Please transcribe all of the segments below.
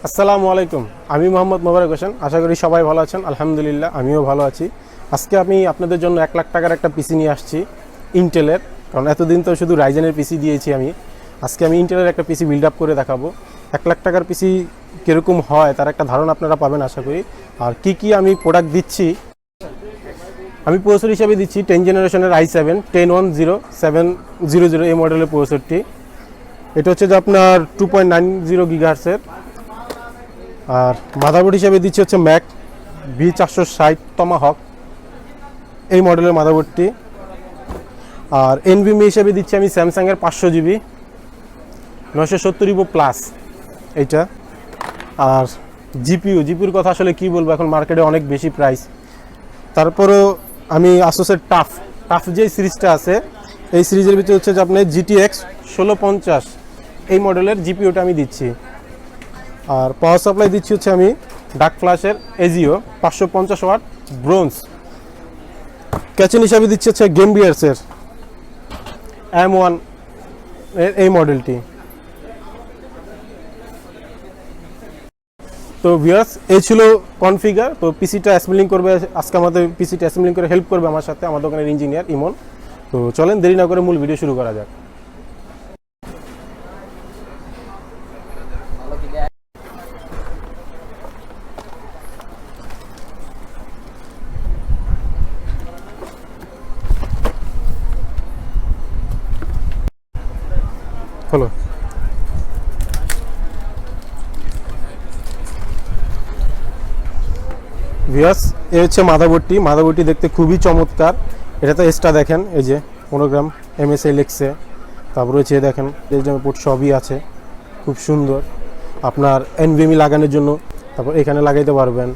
আসসালামু আলাইকুম। আমি মোহাম্মদ মোবারক হোসেন। আশা করি সবাই ভালো আছেন। আলহামদুলিল্লাহ আমিও ভালো আছি। আজকে আমি আপনাদের জন্য 1 লাখ টাকার একটা পিসি নিয়ে আসছি ইন্টেলের। কারণ এতদিন তো শুধু রাইজেনের পিসি দিয়েছি আমি। আজকে আমি ইন্টেলের একটা পিসি বিল্ড আপ করে দেখাবো। 1 লাখ টাকার পিসি কীরকম হয় তার একটা ধারণা আপনারা পাবেন আশা করি। আর কি আমি প্রোডাক্ট দিচ্ছি, আমি প্রসেসর হিসাবে দিচ্ছি 10 জেনারেশনের i7 1010700 এই মডেলের প্রসেসরটি। এটা হচ্ছে যে আপনার 2.90 গিগাহার্টজের। আর মাদারবোর্ড হিসেবে দিচ্ছি হচ্ছে ম্যাক V460 টমাহক এই মডেলের মাদারবোর্ডটি। আর এনভিএমই হিসেবে দিচ্ছি আমি স্যামসাংয়ের 500 জিবি 970 ইভো প্লাস এইটা। আর জিপিউর কথা আসলে কি বলবো, এখন মার্কেটে অনেক বেশি প্রাইস। তারপরেও আমি আসুসের টাফ যে সিরিজটা আছে এই সিরিজের ভিতরে হচ্ছে যে আপনার GTX 1650 এই মডেলের জিপিউটা আমি দিচ্ছি। আর পাওয়ার সাপ্লাই দিচ্ছি হচ্ছে আমি ডার্ক ফ্ল্যাশের এজিও 550 ওয়াট ব্রোঞ্জ। ক্যাচিন হিসাবে দিচ্ছি হচ্ছে গেম বিয়ার্সের M1 এই মডেলটি। তো ভিউয়ার্স এই ছিল কনফিগার। তো পিসিটা অ্যাসেম্বলিং করবে আজকে, আমাদের পিসিটা অ্যাসেম্বলিং করে হেল্প করবে আমার সাথে আমার দোকানের ইঞ্জিনিয়ার ইমন। তো চলেন দেরি না করে মূল ভিডিও শুরু করা যাক। হলো ভিউয়ার্স এই হচ্ছে মাদারবোর্ডটি দেখতে খুবই চমৎকার। এটাতে এক্সট্রা দেখেন এই যে মনোগ্রাম MSI লেখছে, তারপরে হচ্ছে দেখেন পোর্ট সবই আছে, খুব সুন্দর। আপনার NVMe লাগানোর জন্য তারপর এখানে লাগাইতে পারবেন।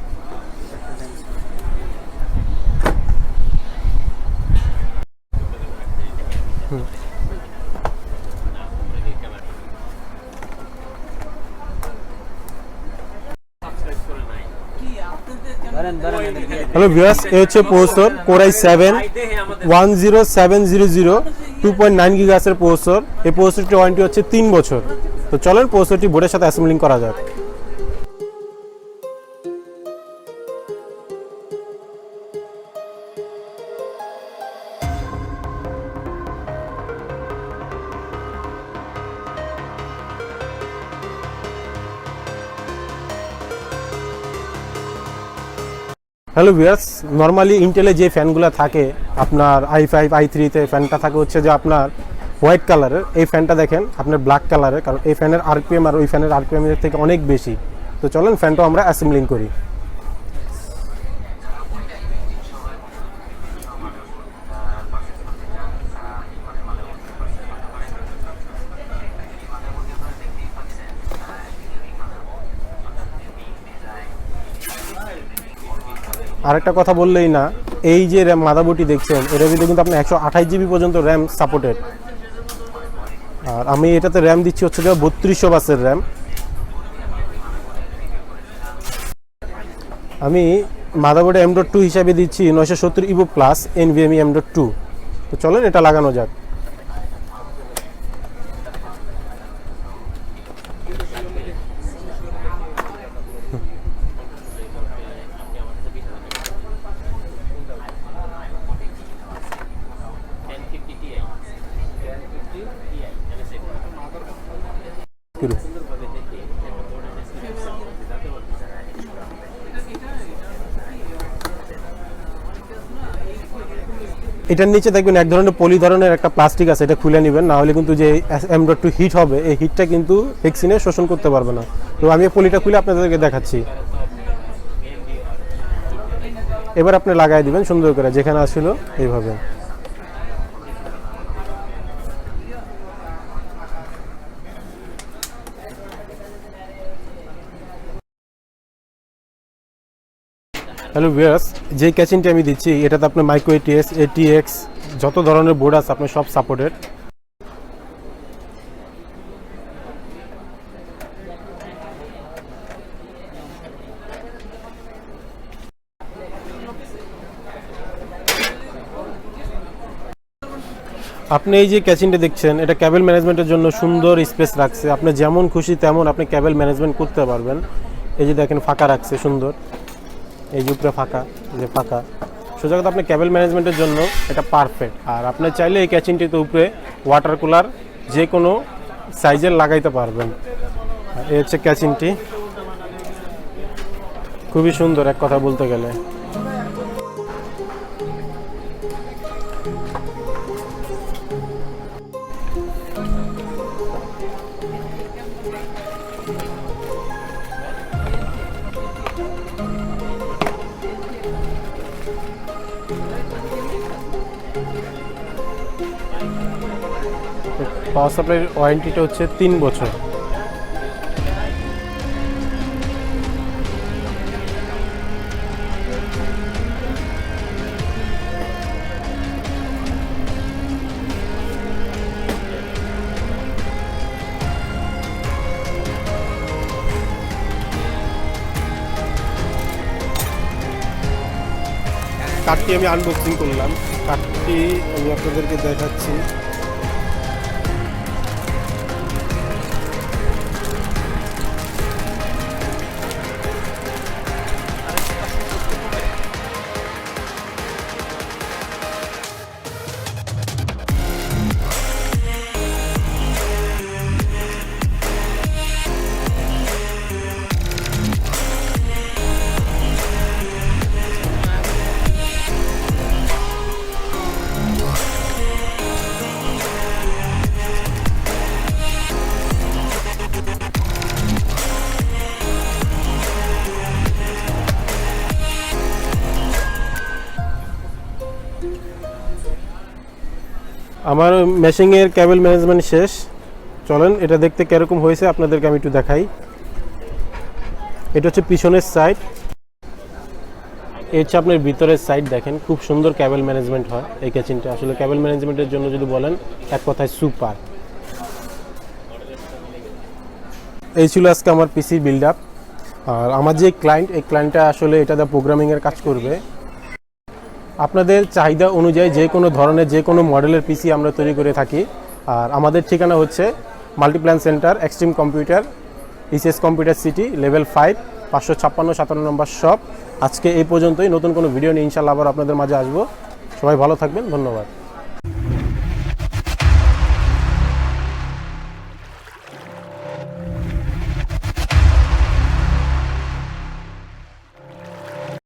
হ্যালো ভিউয়ার্স এই হচ্ছে প্রসেসর Core i7 10700 2.9 গিগাহার্টজের প্রসেসর। এই প্রসেসরটির ওয়ারেন্টি হচ্ছে 3 বছর। তো চলেন প্রসেসরটি বোর্ডের সাথে অ্যাসেম্বলিং করা যাক। হ্যালো ভিউয়ার্স, নর্মালি ইন্টেলে যে ফ্যানগুলো থাকে আপনার i5 i3-তে ফ্যানটা থাকে হচ্ছে যে আপনার হোয়াইট কালারের। এই ফ্যানটা দেখেন আপনার ব্ল্যাক কালারের, কারণ এই ফ্যানের RPM আর ওই ফ্যানের RPM এর থেকে অনেক বেশি। তো চলেন ফ্যানটা আমরা অ্যাসেম্বলিং করি। আরেকটা কথা বললেই না, এই যে র্যাম মাদারবোর্ডটি দেখছেন এটার ভিতরে কিন্তু আপনার 128 জিবি পর্যন্ত র্যাম সাপোর্টেড। আর আমি এটাতে র্যাম দিচ্ছি হচ্ছে যে 3200 বাসের র্যাম। আমি মাদারবোর্ডে M.2 হিসাবে দিচ্ছি 970 ইভো প্লাস NVMe M.2। তো চলেন এটা লাগানো যাক। এটার নিচে দেখবেন এক ধরনের পলি ধরনের একটা প্লাস্টিক আছে, এটা খুলে নেবেন, না হলে কিন্তু যে M.2 হিট হবে এই হিটটা কিন্তু হেক্সিনে শোষণ করতে পারবে না। তো আমি এই পলিটা খুলে আপনাদেরকে দেখাচ্ছি। এবার আপনি লাগাই দিবেন সুন্দর করে যেখানে আসছিল এইভাবে। হ্যালো ভিউয়ার্স, যে ক্যাচিংটি আমি দিচ্ছি এটাতে আপনার মাইক্রো ATX ATX যত ধরনের বোর্ড আছে আপনার সব সাপোর্টেড। আপনি এই যে ক্যাচিংটা দেখছেন এটা কেবল ম্যানেজমেন্টের জন্য সুন্দর স্পেস রাখছে। আপনি যেমন খুশি তেমন আপনি কেবল ম্যানেজমেন্ট করতে পারবেন। এই যে দেখেন ফাঁকা রাখছে সুন্দর, এই যে উপরে ফাঁকা, যে ফাঁকা, সোজা কথা আপনি কেবল ম্যানেজমেন্টের জন্য এটা পারফেক্ট। আর আপনি চাইলে এই ক্যাচিংটিতে উপরে ওয়াটার কুলার যে কোনো সাইজের লাগাইতে পারবেন। এই হচ্ছে ক্যাচিংটি, খুবই সুন্দর এক কথা বলতে গেলে। পাওয়ার সাপ্লাইয়ের ওয়ারেন্টিটা হচ্ছে 3 বছর। কাঠটি আমি আনবক্সিং করলাম, কাঠটি আমি আপনাদেরকে দেখাচ্ছি। আমার মেশিংয়ের কেবল ম্যানেজমেন্ট শেষ। চলেন এটা দেখতে কিরকম হয়েছে আপনাদেরকে আমি একটু দেখাই। এটা হচ্ছে পিছনের সাইড, এই হচ্ছে আপনার ভিতরের সাইড। দেখেন খুব সুন্দর কেবল ম্যানেজমেন্ট হয় এই ক্যাচিংটা। আসলে কেবল ম্যানেজমেন্টের জন্য যদি বলেন এক কথায় সুপার। এই ছিল আজকে আমার পিসি বিল্ড আপ। আর আমার যে ক্লায়েন্ট, এই ক্লায়েন্টটা আসলে এটাতে প্রোগ্রামিংয়ের কাজ করবে। আপনাদের চাহিদা অনুযায়ী যে কোনো ধরনের যে কোনো মডেলের পিসি আমরা তৈরি করে থাকি। আর আমাদের ঠিকানা হচ্ছে Multiplan centre, extreme computer, ECS computer city, level 5, 556-57 number shop. আজকে এই পর্যন্তই। নতুন কোনো ভিডিও নিয়ে ইনশাআল্লাহ আবার আপনাদের মাঝে আসবো। সবাই ভালো থাকবেন, ধন্যবাদ।